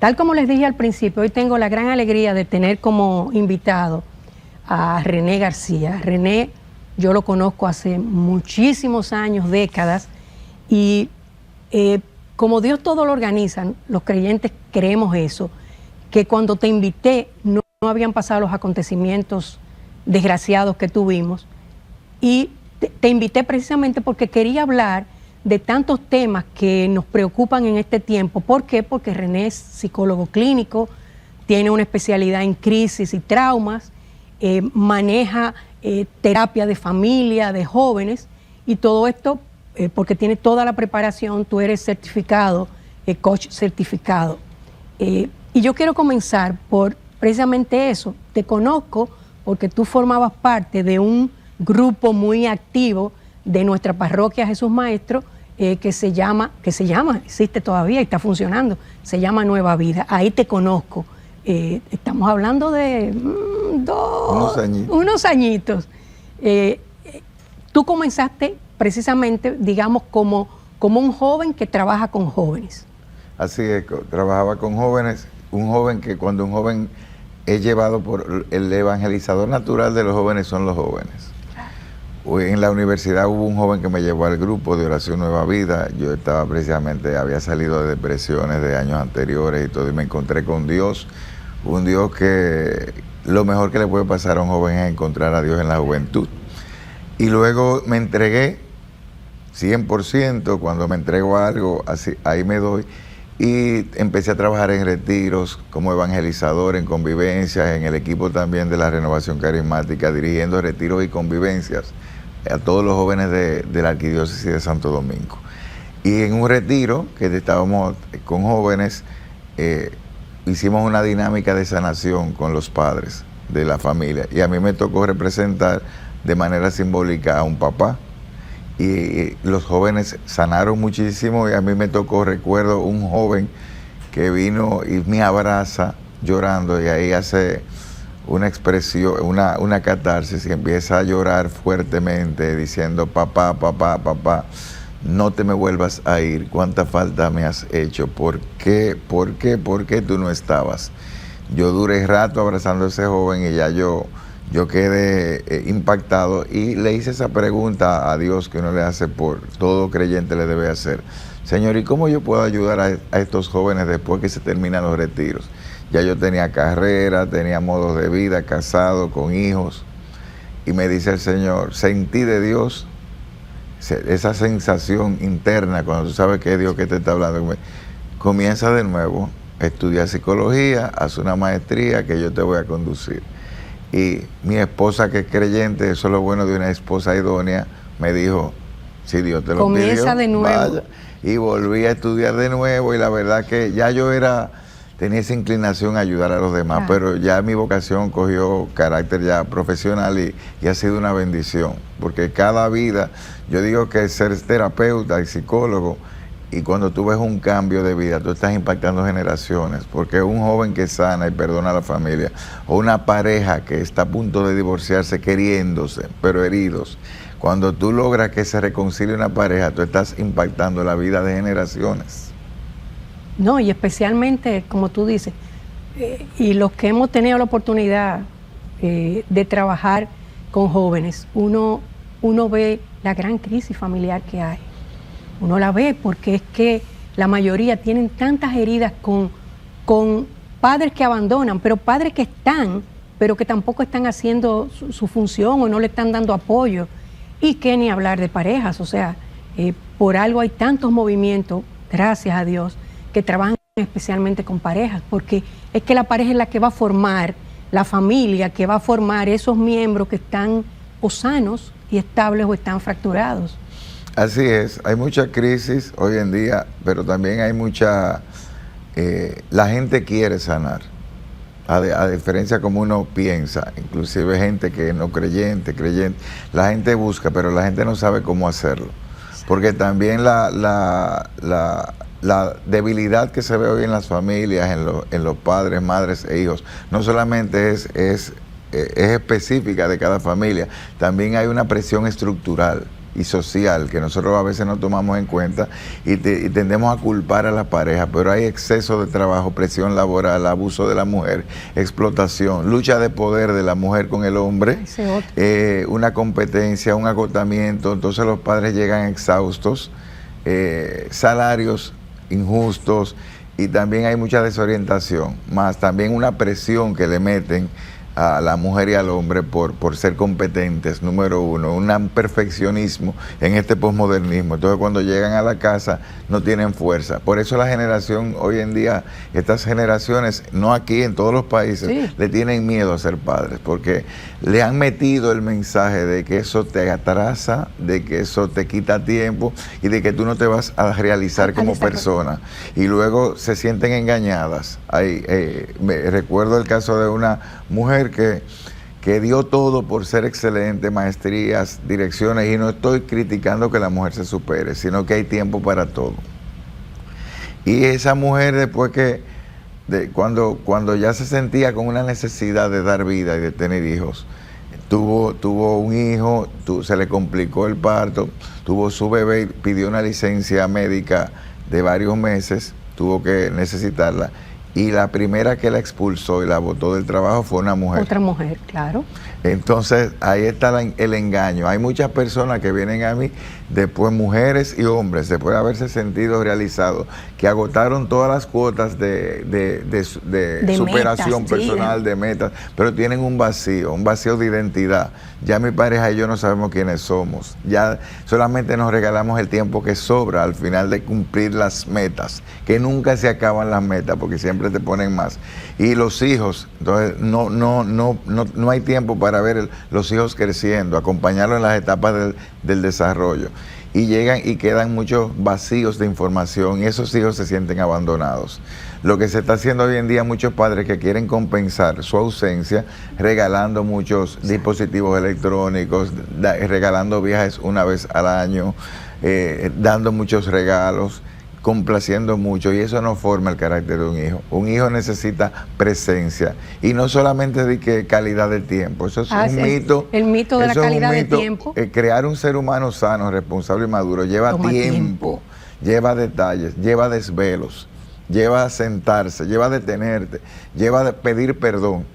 Tal como les dije al principio, hoy tengo la gran alegría de tener como invitado a René García. René, yo lo conozco hace muchísimos años, décadas, y como Dios todo lo organiza, los creyentes creemos eso, que cuando te invité no habían pasado los acontecimientos desgraciados que tuvimos, y te invité precisamente porque quería hablar de tantos temas que nos preocupan en este tiempo. ¿Por qué? Porque René es psicólogo clínico, tiene una especialidad en crisis y traumas, maneja terapia de familia, de jóvenes, y todo esto porque tiene toda la preparación. Tú eres certificado, coach certificado. Y yo quiero comenzar por precisamente eso. Te conozco porque tú formabas parte de un grupo muy activo de nuestra parroquia Jesús Maestro, que se llama, existe todavía y está funcionando, se llama Nueva Vida. Ahí te conozco. Estamos hablando de unos añitos. Tú comenzaste precisamente, digamos, como un joven que trabaja con jóvenes. Así es, trabajaba con jóvenes, cuando un joven es llevado por el evangelizador natural de los jóvenes son los jóvenes. En la universidad hubo un joven que me llevó al grupo de Oración Nueva Vida. Yo estaba precisamente, había salido de depresiones de años anteriores y todo, y me encontré con Dios, un Dios que lo mejor que le puede pasar a un joven es encontrar a Dios en la juventud. Y luego me entregué 100%, cuando me entrego a algo, así, ahí me doy, y empecé a trabajar en retiros como evangelizador, en convivencias, en el equipo también de la Renovación Carismática, dirigiendo retiros y convivencias a todos los jóvenes de la Arquidiócesis de Santo Domingo. Y en un retiro que estábamos con jóvenes, hicimos una dinámica de sanación con los padres de la familia, y a mí me tocó representar de manera simbólica a un papá, y los jóvenes sanaron muchísimo, y a mí me tocó, recuerdo, un joven que vino y me abraza llorando, y ahí hace una expresión, una catarsis, y empieza a llorar fuertemente diciendo: papá, papá, papá, no te me vuelvas a ir, cuánta falta me has hecho, ¿por qué tú no estabas? Yo duré rato abrazando a ese joven, y ya yo quedé impactado, y le hice esa pregunta a Dios que uno le hace, por todo creyente le debe hacer: Señor, ¿y cómo yo puedo ayudar a estos jóvenes después que se terminan los retiros? Ya yo tenía carrera, tenía modos de vida, casado, con hijos, y me dice el Señor, sentí de Dios esa sensación interna cuando tú sabes que es Dios que te está hablando. Comienza de nuevo, estudia psicología, haz una maestría que yo te voy a conducir. Y mi esposa, que es creyente, eso es lo bueno de una esposa idónea, me dijo: si Dios te lo pidió, comienza de nuevo. Vaya. Y volví a estudiar de nuevo, y la verdad que ya yo tenía esa inclinación a ayudar a los demás, pero ya mi vocación cogió carácter ya profesional, y ha sido una bendición, porque cada vida, yo digo que ser terapeuta y psicólogo, y cuando tú ves un cambio de vida, tú estás impactando generaciones, porque un joven que sana y perdona a la familia, o una pareja que está a punto de divorciarse queriéndose, pero heridos, cuando tú logras que se reconcilie una pareja, tú estás impactando la vida de generaciones. No, y especialmente, como tú dices, y los que hemos tenido la oportunidad de trabajar con jóvenes, uno ve la gran crisis familiar que hay. Uno la ve porque es que la mayoría tienen tantas heridas con padres que abandonan, pero padres que están, pero que tampoco están haciendo su función o no le están dando apoyo. Y que ni hablar de parejas, o sea, por algo hay tantos movimientos, gracias a Dios, que trabajan especialmente con parejas, porque es que la pareja es la que va a formar la familia, que va a formar esos miembros que están o sanos y estables o están fracturados. Así es, hay mucha crisis hoy en día, pero también hay mucha... la gente quiere sanar, a diferencia como uno piensa, inclusive gente que no creyente, la gente busca, pero la gente no sabe cómo hacerlo, porque también la debilidad que se ve hoy en las familias, en los padres, madres e hijos, no solamente es específica de cada familia, también hay una presión estructural y social que nosotros a veces no tomamos en cuenta y tendemos a culpar a la pareja, pero hay exceso de trabajo, presión laboral, abuso de la mujer, explotación, lucha de poder de la mujer con el hombre, una competencia, un agotamiento, entonces los padres llegan exhaustos, salarios injustos y también hay mucha desorientación, más también una presión que le meten a la mujer y al hombre por ser competentes, número uno, un perfeccionismo en este posmodernismo. Entonces cuando llegan a la casa no tienen fuerza. Por eso la generación hoy en día, estas generaciones, no aquí, en todos los países, le tienen miedo a ser padres, porque le han metido el mensaje de que eso te atrasa, de que eso te quita tiempo y de que tú no te vas a realizar como persona. Y luego se sienten engañadas. Me recuerdo el caso de una mujer que dio todo por ser excelente, maestrías, direcciones, y no estoy criticando que la mujer se supere, sino que hay tiempo para todo. Y esa mujer después cuando ya se sentía con una necesidad de dar vida y de tener hijos, tuvo un hijo, se le complicó el parto, tuvo su bebé, pidió una licencia médica de varios meses, tuvo que necesitarla. Y la primera que la expulsó y la botó del trabajo fue una mujer. Otra mujer, claro. Entonces, ahí está el engaño. Hay muchas personas que vienen a mí, después mujeres y hombres, después de haberse sentido realizados, que agotaron todas las cuotas de superación metas, personal, de metas, pero tienen un vacío de identidad. Ya mi pareja y yo no sabemos quiénes somos. Ya solamente nos regalamos el tiempo que sobra al final de cumplir las metas, que nunca se acaban las metas, porque siempre te ponen más. Y los hijos, entonces no hay tiempo para ver los hijos creciendo, acompañarlos en las etapas del desarrollo. Y llegan y quedan muchos vacíos de información y esos hijos se sienten abandonados. Lo que se está haciendo hoy en día, muchos padres que quieren compensar su ausencia regalando muchos dispositivos electrónicos, regalando viajes una vez al año, dando muchos regalos, complaciendo mucho, y eso no forma el carácter de un hijo. Un hijo necesita presencia y no solamente de que calidad de tiempo. Eso es un mito. El mito de la calidad de tiempo. Crear un ser humano sano, responsable y maduro lleva tiempo, lleva detalles, lleva desvelos, lleva a sentarse, lleva a detenerte, lleva a pedir perdón.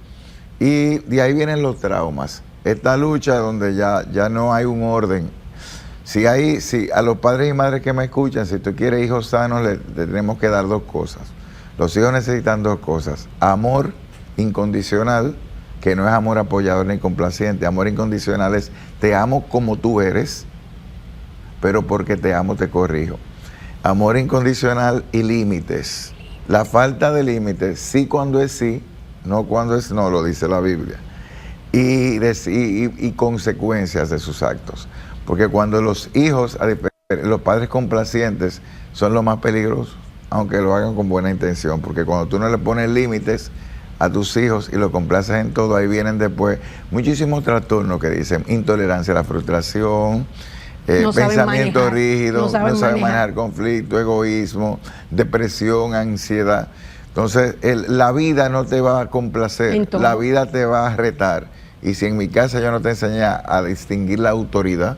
Y de ahí vienen los traumas. Esta lucha donde ya no hay un orden. Si a los padres y madres que me escuchan, si tú quieres hijos sanos, le tenemos que dar dos cosas. Los hijos necesitan dos cosas: amor incondicional, que no es amor apoyador ni complaciente. Amor incondicional es: te amo como tú eres, pero porque te amo te corrijo. Amor incondicional y límites. La falta de límites, sí cuando es sí, no cuando es no, lo dice la Biblia. Y consecuencias de sus actos. Porque cuando los hijos, los padres complacientes, son los más peligrosos, aunque lo hagan con buena intención. Porque cuando tú no le pones límites a tus hijos y los complaces en todo, ahí vienen después muchísimos trastornos que dicen intolerancia a la frustración, pensamiento rígido, no saben manejar conflicto, egoísmo, depresión, ansiedad. Entonces, la vida no te va a complacer, la vida te va a retar. Y si en mi casa yo no te enseñé a distinguir la autoridad,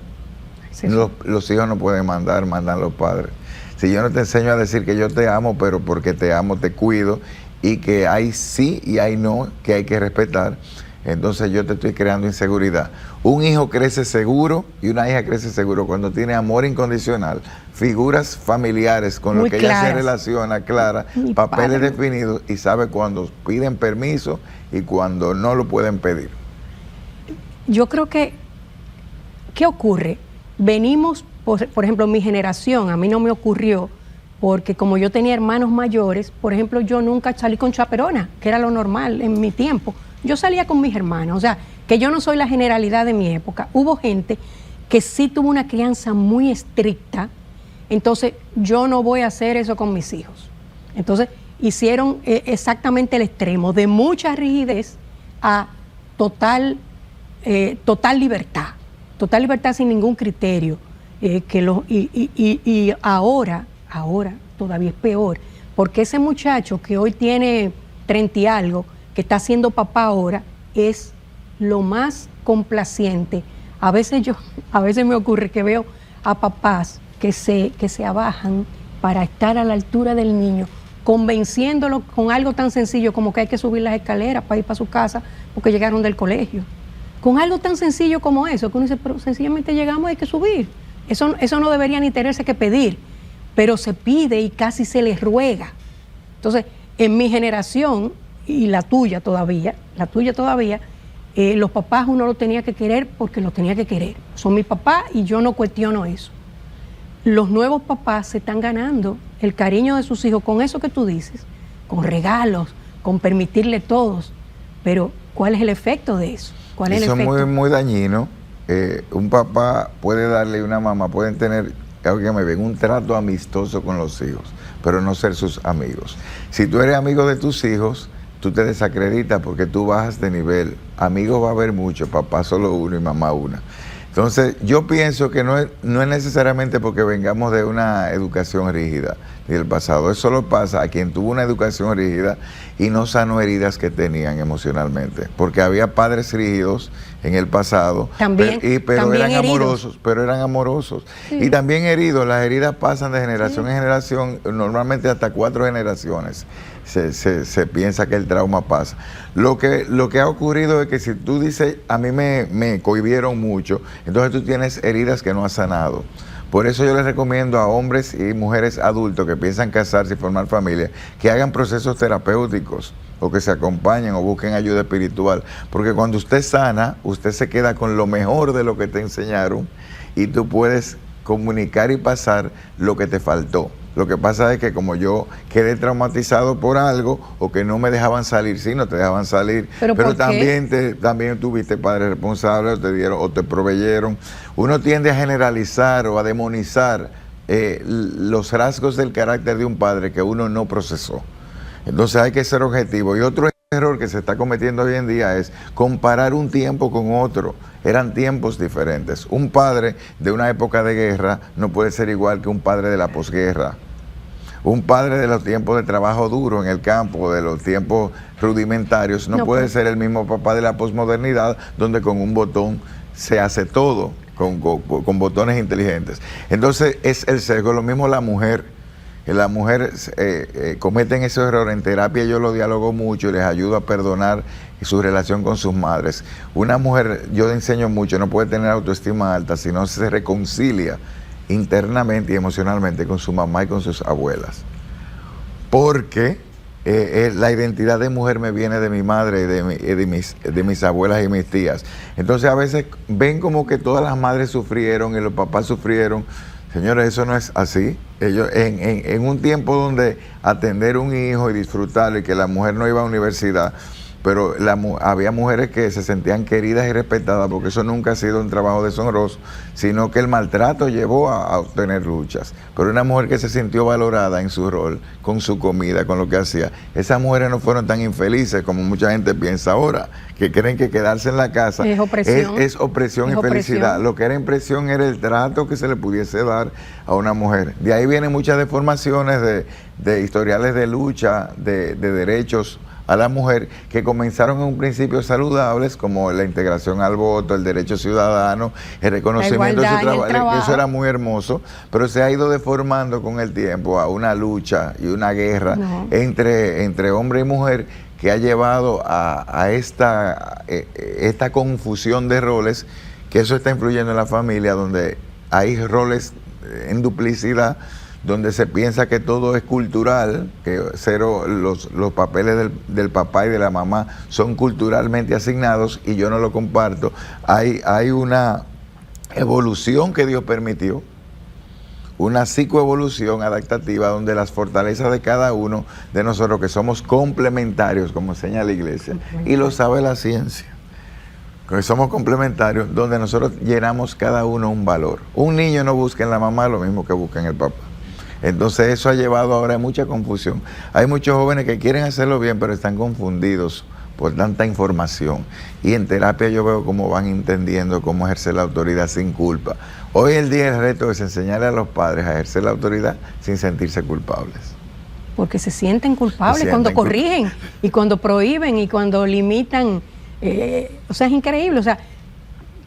los hijos no pueden mandar, mandan los padres. Si yo no te enseño a decir que yo te amo, pero porque te amo te cuido, y que hay sí y hay no, que hay que respetar, entonces yo te estoy creando inseguridad. Un hijo crece seguro y una hija crece seguro cuando tiene amor incondicional, figuras familiares con los que ella se relaciona, claras, papeles definidos, y sabe cuándo piden permiso y cuándo no lo pueden pedir. Yo creo que, ¿qué ocurre? Venimos, por ejemplo, mi generación, a mí no me ocurrió, porque como yo tenía hermanos mayores, por ejemplo, yo nunca salí con chaperona, que era lo normal en mi tiempo. Yo salía con mis hermanos, o sea, que yo no soy la generalidad de mi época. Hubo gente que sí tuvo una crianza muy estricta, entonces yo no voy a hacer eso con mis hijos. Entonces hicieron exactamente el extremo, de mucha rigidez a total libertad sin ningún criterio. Y ahora todavía es peor, porque ese muchacho que hoy tiene 30 y algo, que está siendo papá ahora, es lo más complaciente A veces me ocurre que veo a papás que se abajan para estar a la altura del niño, convenciéndolo con algo tan sencillo como que hay que subir las escaleras para ir para su casa porque llegaron del colegio. Con algo tan sencillo como eso, que uno dice, pero sencillamente llegamos, hay que subir. Eso no debería ni tenerse que pedir, pero se pide y casi se les ruega. Entonces, en mi generación, y la tuya todavía, los papás uno los tenía que querer porque los tenía que querer. Son mis papás y yo no cuestiono eso. Los nuevos papás se están ganando el cariño de sus hijos con eso que tú dices, con regalos, con permitirle todos. Pero, ¿cuál es el efecto de eso? ¿Cuál es el efecto? Eso es muy dañino. Un papá puede darle y una mamá pueden tener, óigame bien, un trato amistoso con los hijos, pero no ser sus amigos. Si tú eres amigo de tus hijos, tú te desacreditas porque tú bajas de nivel. Amigos va a haber muchos, papá solo uno y mamá una. Entonces, yo pienso que no es necesariamente porque vengamos de una educación rígida del pasado. Eso solo pasa a quien tuvo una educación rígida y no sanó heridas que tenían emocionalmente. Porque había padres rígidos en el pasado, pero eran amorosos. Sí. Y también heridos. Las heridas pasan de generación en generación, normalmente hasta 4 generaciones. Se piensa que el trauma pasa. Lo que ha ocurrido es que si tú dices, a mí me cohibieron mucho, entonces tú tienes heridas que no has sanado. Por eso yo les recomiendo a hombres y mujeres adultos que piensan casarse y formar familia, que hagan procesos terapéuticos o que se acompañen o busquen ayuda espiritual. Porque cuando usted sana, usted se queda con lo mejor de lo que te enseñaron y tú puedes comunicar y pasar lo que te faltó. Lo que pasa es que como yo quedé traumatizado por algo o que no me dejaban salir, sí, no te dejaban salir, pero también tuviste padres responsables o te proveyeron. Uno tiende a generalizar o a demonizar los rasgos del carácter de un padre que uno no procesó. Entonces hay que ser objetivo. Y otro error que se está cometiendo hoy en día es comparar un tiempo con otro. Eran tiempos diferentes. Un padre de una época de guerra no puede ser igual que un padre de la posguerra. Un padre de los tiempos de trabajo duro en el campo, de los tiempos rudimentarios, no puede ser el mismo papá de la posmodernidad, donde con un botón se hace todo, con botones inteligentes. Entonces es el sesgo. Lo mismo la mujer. Las mujeres cometen esos errores. En terapia yo lo dialogo mucho y les ayudo a perdonar su relación con sus madres. Una mujer, yo le enseño mucho, no puede tener autoestima alta si no se reconcilia internamente y emocionalmente con su mamá y con sus abuelas. Porque la identidad de mujer me viene de mi madre y de mis abuelas y mis tías. Entonces a veces ven como que todas las madres sufrieron y los papás sufrieron. Señores, eso no es así. Ellos, en un tiempo donde atender un hijo y disfrutarlo y que la mujer no iba a la universidad, pero había mujeres que se sentían queridas y respetadas porque eso nunca ha sido un trabajo deshonroso, sino que el maltrato llevó a obtener luchas. Pero una mujer que se sintió valorada en su rol, con su comida, con lo que hacía, esas mujeres no fueron tan infelices como mucha gente piensa ahora, que creen que quedarse en la casa es opresión y felicidad. Lo que era impresión era el trato que se le pudiese dar a una mujer. De ahí vienen muchas deformaciones de historiales de lucha, de derechos a la mujer, que comenzaron en un principio saludables, como la integración al voto, el derecho ciudadano, el reconocimiento de su trabajo, eso era muy hermoso, pero se ha ido deformando con el tiempo a una lucha y una guerra entre hombre y mujer, que ha llevado a esta confusión de roles, que eso está influyendo en la familia, donde hay roles en duplicidad, donde se piensa que todo es cultural, que los papeles del papá y de la mamá son culturalmente asignados, y yo no lo comparto. Hay una evolución que Dios permitió, una psicoevolución adaptativa, donde las fortalezas de cada uno de nosotros, que somos complementarios, como enseña la iglesia, y lo sabe la ciencia, que somos complementarios, donde nosotros llenamos cada uno un valor. Un niño no busca en la mamá lo mismo que busca en el papá. Entonces eso ha llevado ahora a mucha confusión. Hay muchos jóvenes que quieren hacerlo bien, pero están confundidos por tanta información. Y en terapia yo veo cómo van entendiendo cómo ejercer la autoridad sin culpa. Hoy el día el reto es enseñarle a los padres a ejercer la autoridad sin sentirse culpables. Porque se sienten culpables cuando corrigen y cuando prohíben y cuando limitan. O sea, es increíble. O sea,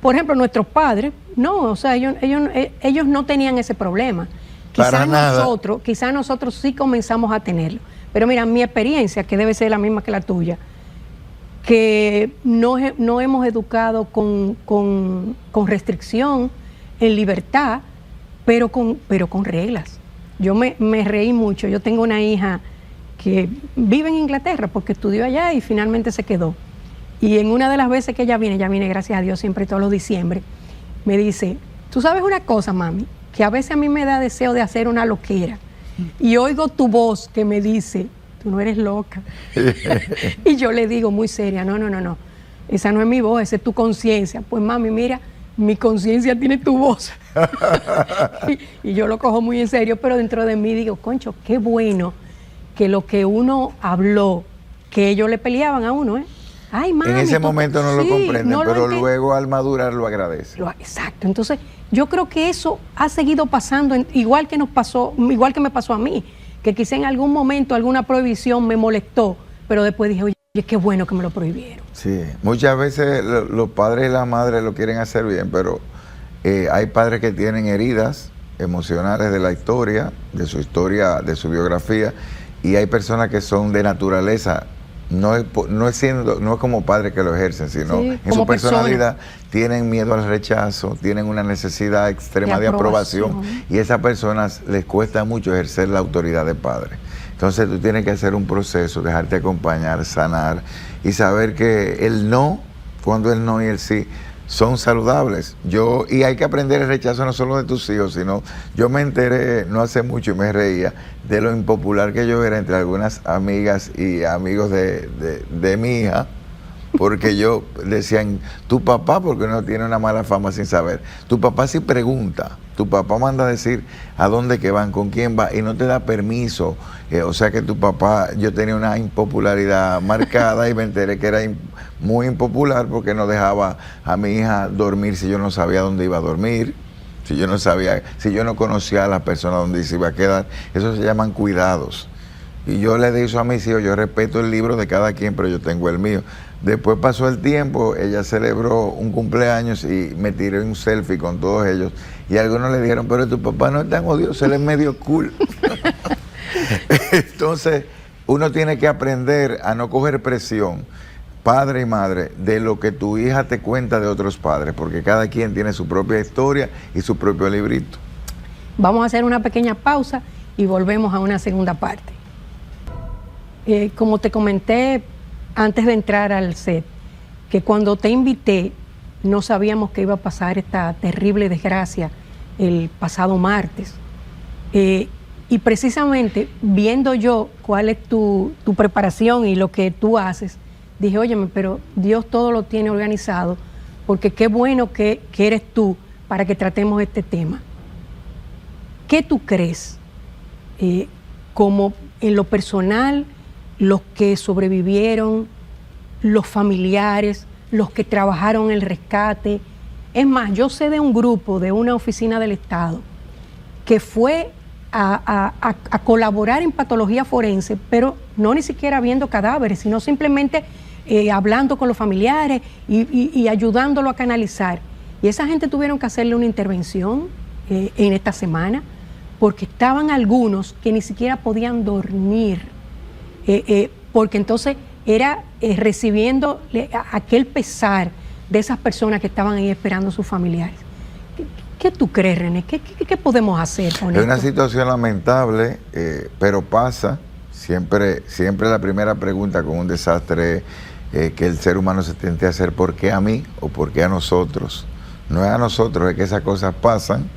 por ejemplo, nuestros padres, no, o sea, ellos no tenían ese problema. Quizás nosotros sí comenzamos a tenerlo. Pero mira, mi experiencia, que debe ser la misma que la tuya, que no hemos educado con restricción, en libertad, pero con reglas. Yo me reí mucho. Yo tengo una hija que vive en Inglaterra porque estudió allá y finalmente se quedó. Y en una de las veces que ella viene, gracias a Dios, siempre todos los diciembre, me dice, tú sabes una cosa, mami, que a veces a mí me da deseo de hacer una loquera. Y oigo tu voz que me dice, tú no eres loca. Y yo le digo muy seria, no, esa no es mi voz, esa es tu conciencia. Pues mami, mira, mi conciencia tiene tu voz. y yo lo cojo muy en serio, pero dentro de mí digo, concho, qué bueno que lo que uno habló, que ellos le peleaban a uno, Ay, mami, en ese momento no lo comprenden, no pero luego al madurar lo agradece. Exacto. Entonces, yo creo que eso ha seguido pasando, igual que me pasó a mí, que quizá en algún momento alguna prohibición me molestó, pero después dije, oye, qué bueno que me lo prohibieron. Sí, muchas veces los padres y las madres lo quieren hacer bien, pero hay padres que tienen heridas emocionales de la historia, de su biografía, y hay personas que son de naturaleza. No es como padres que lo ejercen, sino en su personalidad tienen miedo al rechazo, tienen una necesidad extrema de aprobación, y a esas personas les cuesta mucho ejercer la autoridad de padre. Entonces tú tienes que hacer un proceso, dejarte acompañar, sanar y saber que el no, cuando el no y el sí son saludables. Y hay que aprender el rechazo no solo de tus hijos, sino yo me enteré no hace mucho y me reía de lo impopular que yo era entre algunas amigas y amigos de mi hija, porque yo decían, tu papá, porque no tiene una mala fama sin saber, tu papá sí pregunta, tu papá manda a decir a dónde que van, con quién va, y no te da permiso, o sea que tu papá, yo tenía una impopularidad marcada y me enteré que era muy impopular porque no dejaba a mi hija dormir si yo no sabía dónde iba a dormir, si yo no conocía a la persona donde se iba a quedar. Eso se llaman cuidados. Y yo le dije a mis hijos, yo respeto el libro de cada quien, pero yo tengo el mío. Después pasó el tiempo, ella celebró un cumpleaños y me tiré un selfie con todos ellos. Y algunos le dijeron, pero tu papá no es tan odioso, él es medio cool. Entonces, uno tiene que aprender a no coger presión, padre y madre, de lo que tu hija te cuenta de otros padres, porque cada quien tiene su propia historia y su propio librito. Vamos a hacer una pequeña pausa y volvemos a una segunda parte. Como te comenté antes de entrar al set, que cuando te invité no sabíamos que iba a pasar esta terrible desgracia el pasado martes. Y precisamente viendo yo cuál es tu preparación y lo que tú haces, dije, óyeme, pero Dios todo lo tiene organizado, porque qué bueno que eres tú para que tratemos este tema. ¿Qué tú crees, como en lo personal, los que sobrevivieron, los familiares, los que trabajaron en el rescate? Es más, yo sé de un grupo de una oficina del Estado que fue a colaborar en patología forense, pero no ni siquiera viendo cadáveres, sino simplemente hablando con los familiares y ayudándolo a canalizar. Y esa gente tuvieron que hacerle una intervención en esta semana, porque estaban algunos que ni siquiera podían dormir, porque entonces era recibiendo aquel pesar de esas personas que estaban ahí esperando a sus familiares. ¿Qué tú crees, René? ¿Qué podemos hacer con esto? Es una situación lamentable, pero pasa. Siempre la primera pregunta con un desastre que el ser humano se tiende a hacer, ¿por qué a mí o por qué a nosotros? No es a nosotros, es que esas cosas pasan,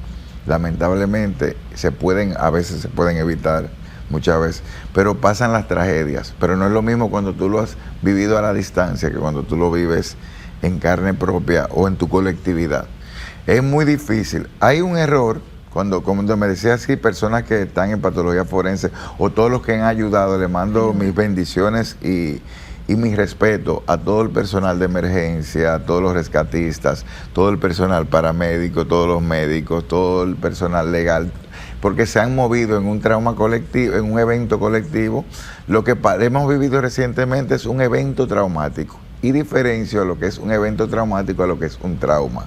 lamentablemente, a veces se pueden evitar, muchas veces, pero pasan las tragedias. Pero no es lo mismo cuando tú lo has vivido a la distancia que cuando tú lo vives en carne propia o en tu colectividad. Es muy difícil. Hay un error, cuando me decía así, personas que están en patología forense o todos los que han ayudado, le mando mis bendiciones y mi respeto a todo el personal de emergencia, a todos los rescatistas, todo el personal paramédico, todos los médicos, todo el personal legal, porque se han movido en un trauma colectivo, en un evento colectivo. Lo que hemos vivido recientemente es un evento traumático. y diferencio lo que es un evento traumático a lo que es un trauma,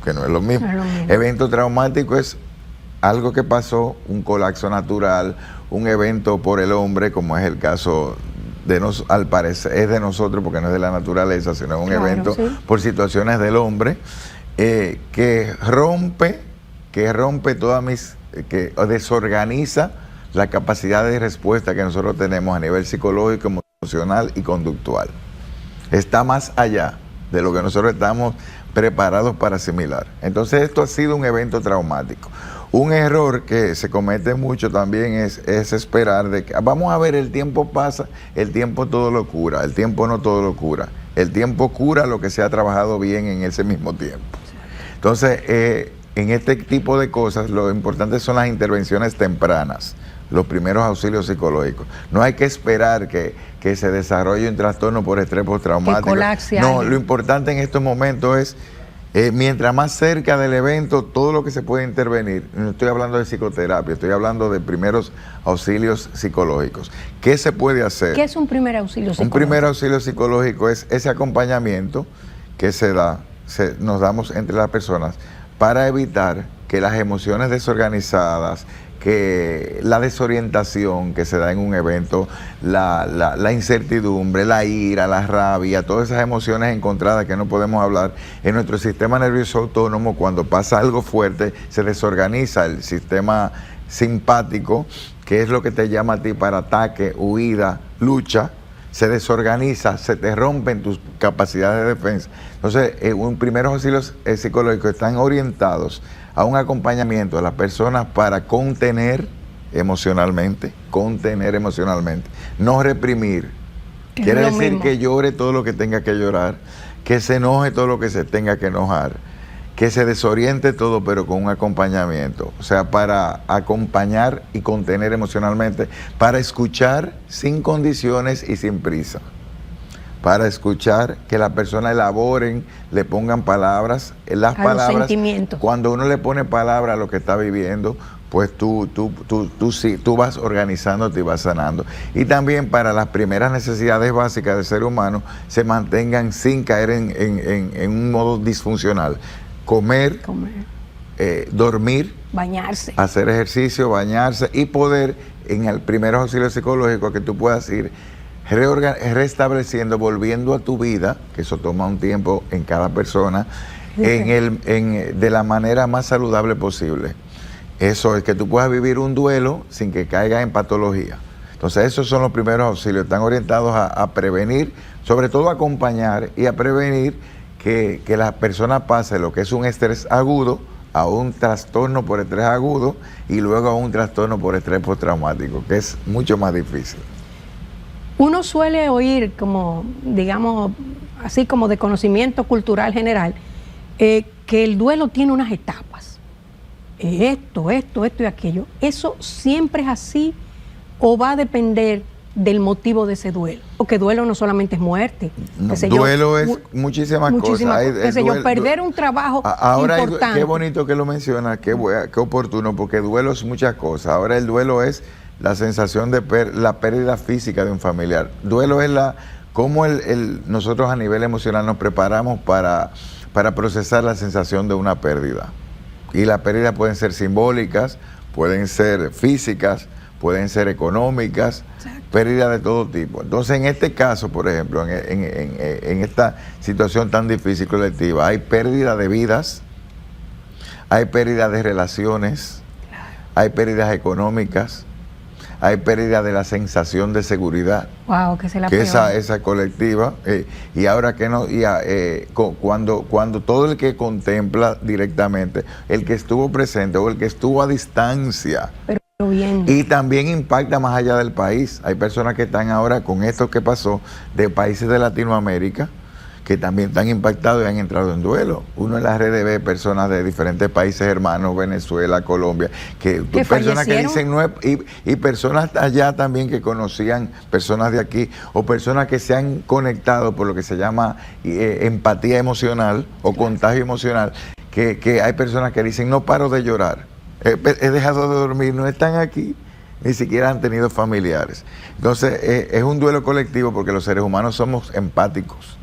que no es lo mismo. No es lo mismo. Evento traumático es algo que pasó, un colapso natural, un evento por el hombre, como es el caso de al parecer es de nosotros porque no es de la naturaleza, sino es un evento por situaciones del hombre, que rompe todas que desorganiza la capacidad de respuesta que nosotros tenemos a nivel psicológico, emocional y conductual. Está más allá de lo que nosotros estamos preparados para asimilar. Entonces esto ha sido un evento traumático. Un error que se comete mucho también es esperar de que, vamos a ver, el tiempo pasa, el tiempo todo lo cura, el tiempo no todo lo cura. El tiempo cura lo que se ha trabajado bien en ese mismo tiempo. Entonces, en este tipo de cosas, lo importante son las intervenciones tempranas, los primeros auxilios psicológicos. No hay que esperar que se desarrolle un trastorno por estrés postraumático. No, lo importante en estos momentos es, mientras más cerca del evento, todo lo que se puede intervenir. No estoy hablando de psicoterapia, estoy hablando de primeros auxilios psicológicos. ¿Qué se puede hacer? ¿Qué es un primer auxilio psicológico? Un primer auxilio psicológico es ese acompañamiento que nos damos entre las personas para evitar que las emociones desorganizadas, que la desorientación que se da en un evento, la incertidumbre, la ira, la rabia, todas esas emociones encontradas que no podemos hablar, en nuestro sistema nervioso autónomo, cuando pasa algo fuerte, se desorganiza el sistema simpático, que es lo que te llama a ti para ataque, huida, lucha, se desorganiza, se te rompen tus capacidades de defensa. Entonces, primeros auxilios psicológicos están orientados a un acompañamiento de las personas para contener emocionalmente, no reprimir. Quiere decir que llore todo lo que tenga que llorar, que se enoje todo lo que se tenga que enojar, que se desoriente todo, pero con un acompañamiento. O sea, para acompañar y contener emocionalmente, para escuchar sin condiciones y sin prisa. Para escuchar, que las personas elaboren, le pongan palabras, las palabras, los sentimientos. Cuando uno le pone palabras a lo que está viviendo, pues tú vas organizándote y vas sanando. Y también para las primeras necesidades básicas del ser humano, se mantengan sin caer en un modo disfuncional. Comer. Dormir, bañarse, hacer ejercicio, bañarse y poder, en el primer auxilio psicológico, que tú puedas ir restableciendo, volviendo a tu vida, que eso toma un tiempo en cada persona, de la manera más saludable posible. Eso es que tú puedas vivir un duelo sin que caiga en patología. Entonces esos son los primeros auxilios, están orientados a prevenir, sobre todo a acompañar y a prevenir que la persona pase lo que es un estrés agudo a un trastorno por estrés agudo y luego a un trastorno por estrés postraumático, que es mucho más difícil. Uno suele oír como, digamos, así como de conocimiento cultural general, que el duelo tiene unas etapas. Esto y aquello. ¿Eso siempre es así o va a depender del motivo de ese duelo? Porque duelo no solamente es muerte. Duelo es muchísimas cosas. Perder un trabajo ahora importante. Qué bonito que lo mencionas, qué oportuno, porque duelo es muchas cosas. Ahora el duelo es la sensación de la pérdida física de un familiar. Duelo es cómo nosotros a nivel emocional nos preparamos para procesar la sensación de una pérdida. Y las pérdidas pueden ser simbólicas, pueden ser físicas, pueden ser económicas, pérdidas de todo tipo. Entonces, en este caso, por ejemplo, en esta situación tan difícil colectiva, hay pérdida de vidas, hay pérdida de relaciones, hay pérdidas económicas, hay pérdida de la sensación de seguridad. Wow, que se la que esa colectiva, y ahora que no, cuando todo el que contempla directamente, el que estuvo presente o el que estuvo a distancia, y también impacta más allá del país. Hay personas que están ahora con esto que pasó de países de Latinoamérica que también están impactados y han entrado en duelo. Uno en las redes ve personas de diferentes países hermanos, Venezuela, Colombia, que personas que dicen no es, y personas allá también que conocían personas de aquí, o personas que se han conectado por lo que se llama empatía emocional o contagio emocional, que hay personas que dicen no paro de llorar, he dejado de dormir, no están aquí, ni siquiera han tenido familiares. Entonces es un duelo colectivo porque los seres humanos somos empáticos.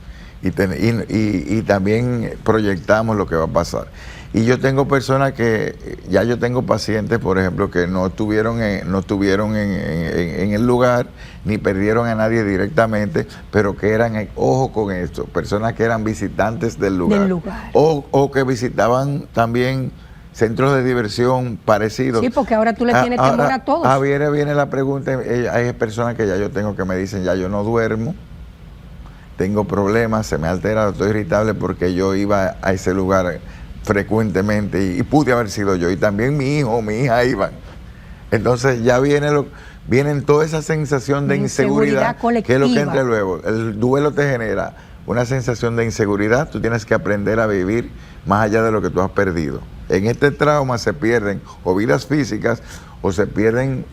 y también proyectamos lo que va a pasar. Y yo tengo personas que, ya yo tengo pacientes, por ejemplo, que no estuvieron en el lugar, ni perdieron a nadie directamente, pero que eran, ojo con esto, personas que eran visitantes del lugar. O que visitaban también centros de diversión parecidos. Sí, porque ahora tú le tienes temor a todos. Ahora viene la pregunta, hay personas que ya yo tengo que me dicen, ya yo no duermo, tengo problemas, se me altera, estoy irritable porque yo iba a ese lugar frecuentemente y pude haber sido yo, y también mi hijo o mi hija iban. Entonces ya vienen toda esa sensación de inseguridad que es lo que entra luego. El duelo te genera una sensación de inseguridad, tú tienes que aprender a vivir más allá de lo que tú has perdido. En este trauma se pierden o vidas físicas, o se pierden,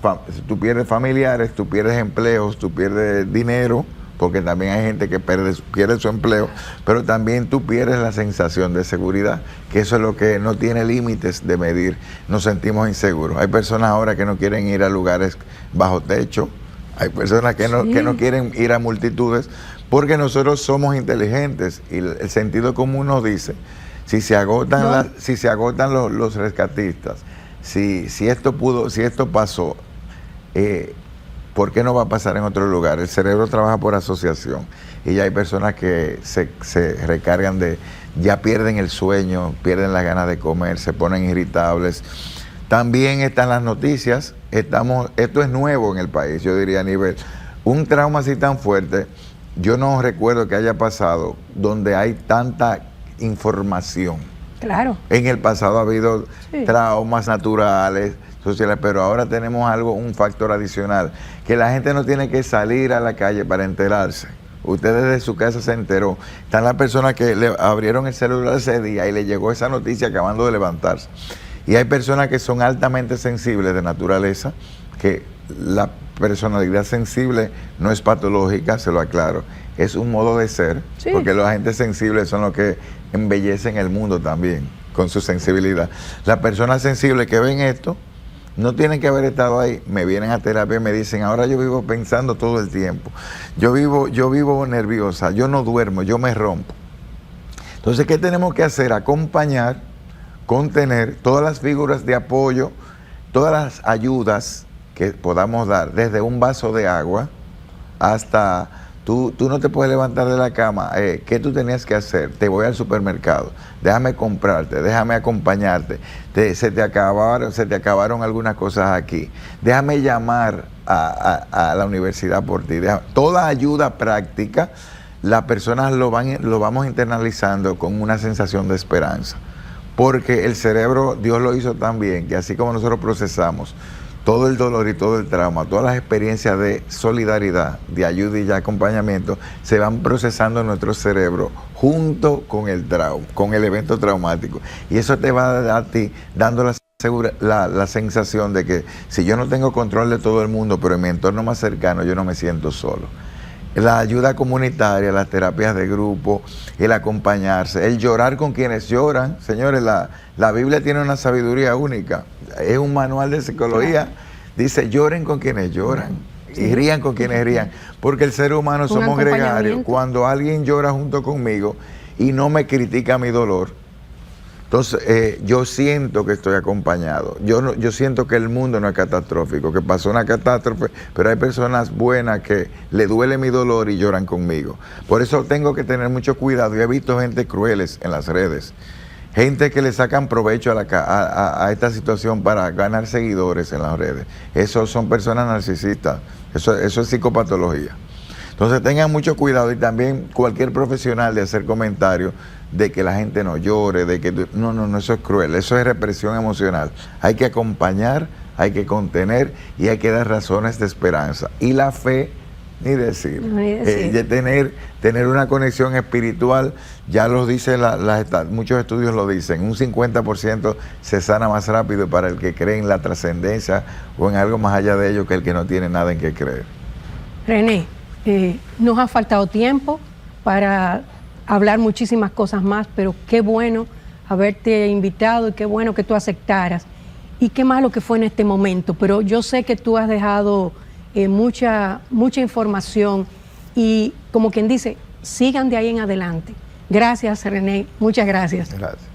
tú pierdes familiares, tú pierdes empleos, tú pierdes dinero, porque también hay gente que pierde su empleo, pero también tú pierdes la sensación de seguridad, que eso es lo que no tiene límites de medir. Nos sentimos inseguros. Hay personas ahora que no quieren ir a lugares bajo techo, hay personas que no quieren ir a multitudes, porque nosotros somos inteligentes y el sentido común nos dice, si se agotan los rescatistas, si esto pasó, ¿por qué no va a pasar en otro lugar? El cerebro trabaja por asociación y ya hay personas que se recargan ya pierden el sueño, pierden las ganas de comer, se ponen irritables. También están las noticias, esto es nuevo en el país, yo diría a nivel, un trauma así tan fuerte, yo no recuerdo que haya pasado donde hay tanta información. Claro. En el pasado ha habido traumas naturales, sociales, pero ahora tenemos un factor adicional, que la gente no tiene que salir a la calle para enterarse. Usted desde su casa se enteró. Están las personas que le abrieron el celular ese día y le llegó esa noticia acabando de levantarse. Y hay personas que son altamente sensibles de naturaleza, que la personalidad sensible no es patológica, se lo aclaro, es un modo de ser, porque los agentes sensibles son los que embellecen el mundo también, con su sensibilidad. Las personas sensibles que ven esto, no tienen que haber estado ahí, me vienen a terapia y me dicen, ahora yo vivo pensando todo el tiempo, yo vivo nerviosa, yo no duermo, yo me rompo. Entonces, ¿qué tenemos que hacer? Acompañar, contener todas las figuras de apoyo, todas las ayudas que podamos dar, desde un vaso de agua hasta tú no te puedes levantar de la cama, ¿qué tú tenías que hacer? Te voy al supermercado, déjame comprarte, déjame acompañarte, se te acabaron algunas cosas aquí, déjame llamar a la universidad por ti. Toda ayuda práctica, las personas lo vamos internalizando con una sensación de esperanza, porque el cerebro, Dios lo hizo tan bien, que así como nosotros procesamos todo el dolor y todo el trauma, todas las experiencias de solidaridad, de ayuda y de acompañamiento, se van procesando en nuestro cerebro junto con el trauma, con el evento traumático. Y eso te va a dar a ti, dando la sensación de que si yo no tengo control de todo el mundo, pero en mi entorno más cercano yo no me siento solo. La ayuda comunitaria, las terapias de grupo, el acompañarse, el llorar con quienes lloran. Señores, la Biblia tiene una sabiduría única. Es un manual de psicología. Dice, lloren con quienes lloran y rían con quienes rían. Porque el ser humano somos gregarios. Cuando alguien llora junto conmigo y no me critica mi dolor, entonces yo siento que estoy acompañado. Yo siento que el mundo no es catastrófico, que pasó una catástrofe, pero hay personas buenas que le duele mi dolor y lloran conmigo. Por eso tengo que tener mucho cuidado. Yo he visto gente crueles en las redes, gente que le sacan provecho a esta situación para ganar seguidores en las redes. Esos son personas narcisistas, eso es psicopatología. Entonces tengan mucho cuidado, y también cualquier profesional de hacer comentarios de que la gente no llore, de que no, eso es cruel, eso es represión emocional. Hay que acompañar, hay que contener y hay que dar razones de esperanza. Y la fe, ni decir. De tener una conexión espiritual, ya lo dice muchos estudios lo dicen, un 50% se sana más rápido para el que cree en la trascendencia o en algo más allá de ello que el que no tiene nada en qué creer. René, nos ha faltado tiempo para hablar muchísimas cosas más, pero qué bueno haberte invitado y qué bueno que tú aceptaras. Y qué malo que fue en este momento, pero yo sé que tú has dejado mucha información y, como quien dice, sigan de ahí en adelante. Gracias, René, muchas gracias. Gracias.